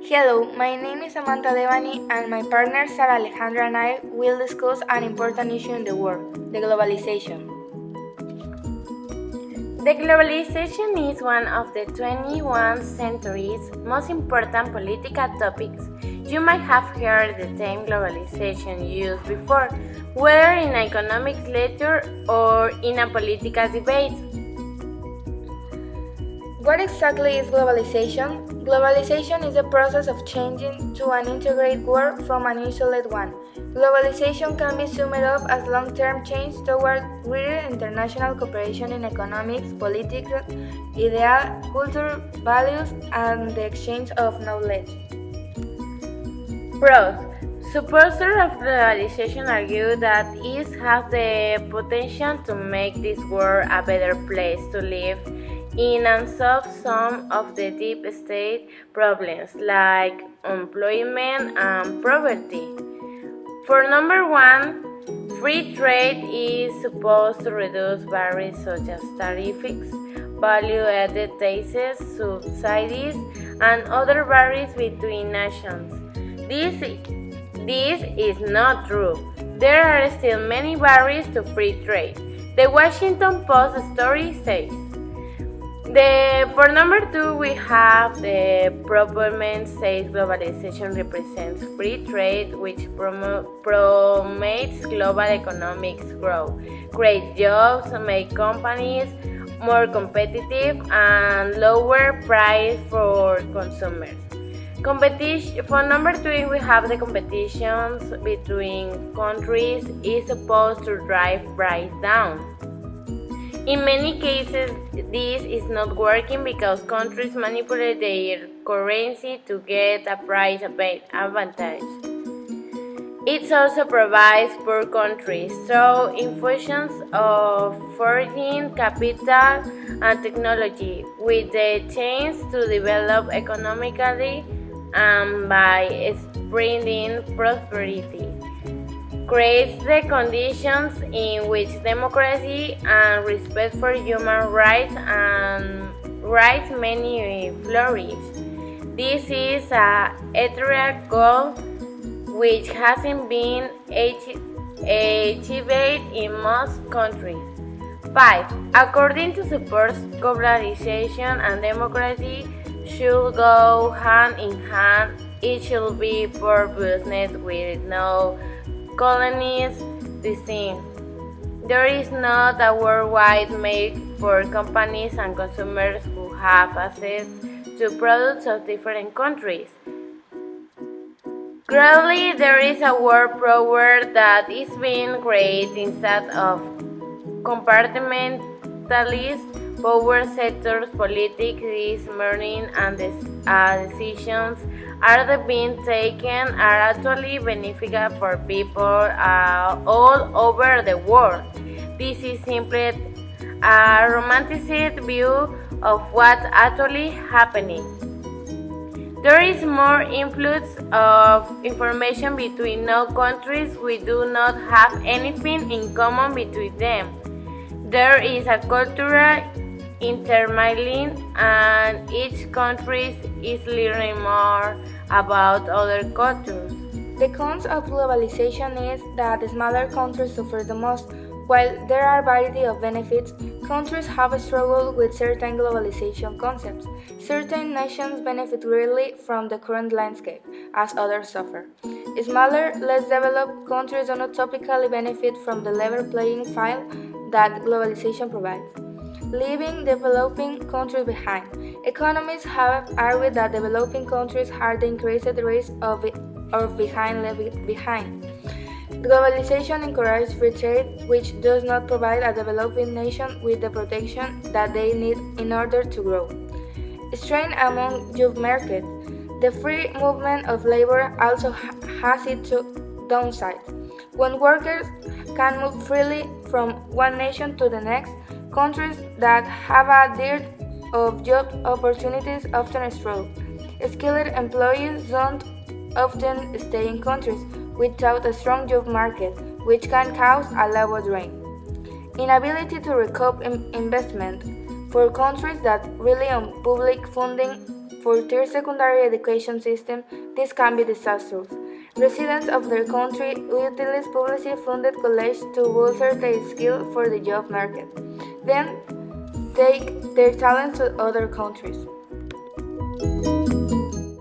Hello, my name is Samantha Devani and my partner Sarah Alejandra and I will discuss an important issue in the world, the globalization. The globalization is one of the 21st century's most important political topics. You might have heard the term globalization used before, whether in economics lecture or in a political debate. What exactly is globalization? Globalization is the process of changing to an integrated world from an isolated one. Globalization can be summed up as long-term change toward greater international cooperation in economics, politics, ideas, culture, values, and the exchange of knowledge. Pros. Supporters of globalization argue that it has the potential to make this world a better place to live in and solve some of the deep state problems like unemployment and poverty. For number one, free trade is supposed to reduce barriers such as tariffs, value-added taxes, subsidies, and other barriers between nations. This is not true. There are still many barriers to free trade. The Washington Post story says. For number two, we have the proponent says globalization represents free trade, which promotes global economic growth, creates jobs, make companies more competitive, and lower price for consumers. For number three, we have the competitions between countries is supposed to drive price down. In many cases, this is not working because countries manipulate their currency to get a price advantage. It also provides poor countries through infusions of foreign capital and technology with the chance to develop economically and by spreading prosperity. Creates the conditions in which democracy and respect for human rights may flourish. This is a ethereal goal which hasn't been achieved in most countries. 5. According to supports, globalization and democracy should go hand in hand. It should be for business with no colonies design. There is not a worldwide market for companies and consumers who have access to products of different countries. Gradually, there is a world power that is being created instead of compartmentalist power sectors. Politics is merging and decisions are being taken are actually beneficial for people all over the world. This is simply a romanticized view of what's actually happening. There is more influx of information between no countries. We do not have anything in common between them. There is a cultural intermingling, and each country is learning more about other cultures. The cons of globalization is that the smaller countries suffer the most. While there are a variety of benefits, countries have struggled with certain globalization concepts. Certain nations benefit greatly from the current landscape, as others suffer. Smaller, less developed countries do not typically benefit from the level playing field that globalization provides, leaving developing countries behind. Economists have argued that developing countries are the increased risk of being left behind. Globalization encourages free trade, which does not provide a developing nation with the protection that they need in order to grow. Strain among job markets. The free movement of labor also has its downsides. When workers can move freely from one nation to the next, countries that have a dearth of job opportunities often struggle. Skilled employees don't often stay in countries without a strong job market, which can cause a labor drain. Inability to recoup investment. For countries that rely on public funding for their secondary education system, this can be disastrous. Residents of their country utilize publicly-funded college to bolster their skill for the job market, then take their talents to other countries.